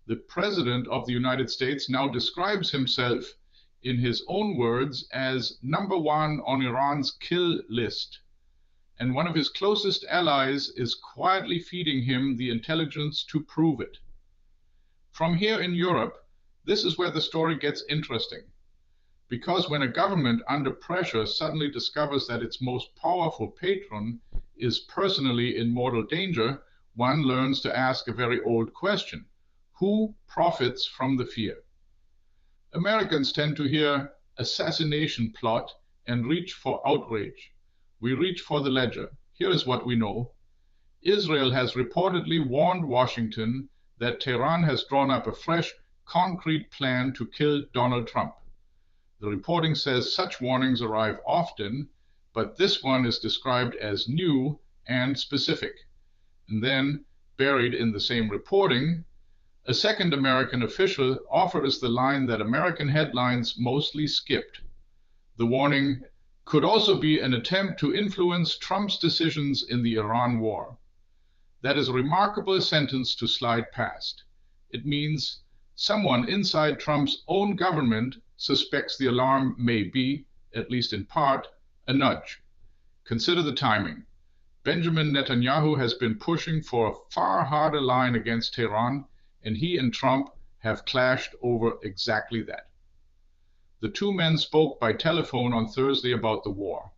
The President of the United States now describes himself, in his own words, as #1 on Iran's kill list. And one of his closest allies is quietly feeding him the intelligence to prove it. From here in Europe, this is where the story gets interesting. Because when a government under pressure suddenly discovers that its most powerful patron is personally in mortal danger, one learns to ask a very old question. Who profits from the fear? Americans tend to hear assassination plot and reach for outrage. We reach for the ledger. Here is what we know. Israel has reportedly warned Washington that Tehran has drawn up a fresh, concrete plan to kill Donald Trump. The reporting says such warnings arrive often, but this one is described as new and specific. And then, buried in the same reporting, a second American official offers the line that American headlines mostly skipped. The warning could also be an attempt to influence Trump's decisions in the Iran war. That is a remarkable sentence to slide past. It means someone inside Trump's own government suspects the alarm may be, at least in part, a nudge. Consider the timing. Benjamin Netanyahu has been pushing for a far harder line against Tehran, and he and Trump have clashed over exactly that. The two men spoke by telephone on Thursday about the war.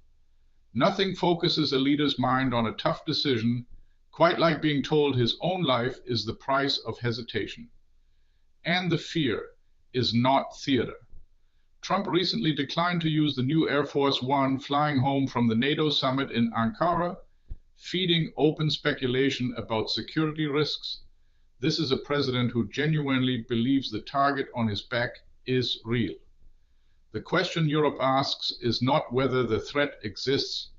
Nothing focuses a leader's mind on a tough decision quite like being told his own life is the price of hesitation. And the fear is not theater. Trump recently declined to use the new Air Force One flying home from the NATO summit in Ankara, feeding open speculation about security risks. This is a president who genuinely believes the target on his back is real. The question Europe asks is not whether the threat exists,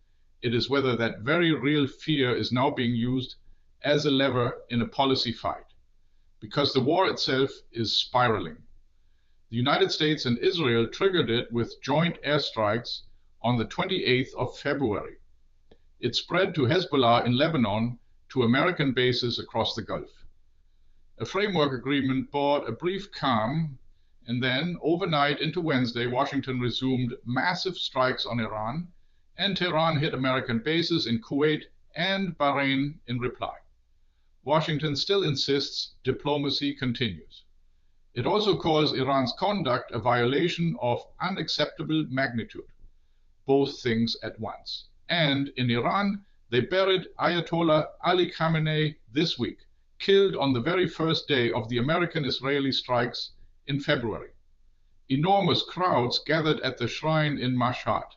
it is whether that very real fear is now being used as a lever in a policy fight, because the war itself is spiraling. The United States and Israel triggered it with joint airstrikes on the 28th of February. It spread to Hezbollah in Lebanon, to American bases across the Gulf. A framework agreement brought a brief calm, and then, overnight into Wednesday, Washington resumed massive strikes on Iran, and Tehran hit American bases in Kuwait and Bahrain in reply. Washington still insists diplomacy continues. It also calls Iran's conduct a violation of unacceptable magnitude, both things at once. And in Iran, they buried Ayatollah Ali Khamenei this week, killed on the very first day of the American-Israeli strikes in February. Enormous crowds gathered at the shrine in Mashhad.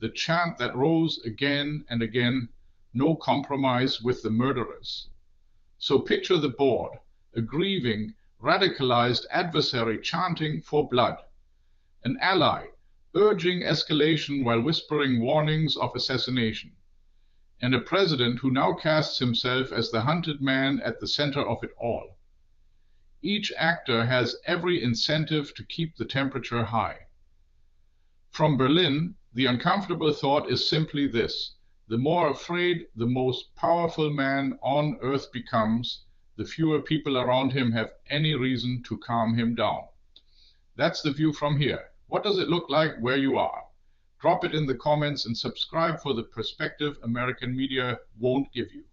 The chant that rose again and again, no compromise with the murderers. So picture the board, a grieving, radicalized adversary chanting for blood, an ally urging escalation while whispering warnings of assassination, and a president who now casts himself as the hunted man at the center of it all. Each actor has every incentive to keep the temperature high. From Berlin, the uncomfortable thought is simply this: the more afraid the most powerful man on earth becomes, the fewer people around him have any reason to calm him down. That's the view from here. What does it look like where you are? Drop it in the comments and subscribe for the perspective American media won't give you.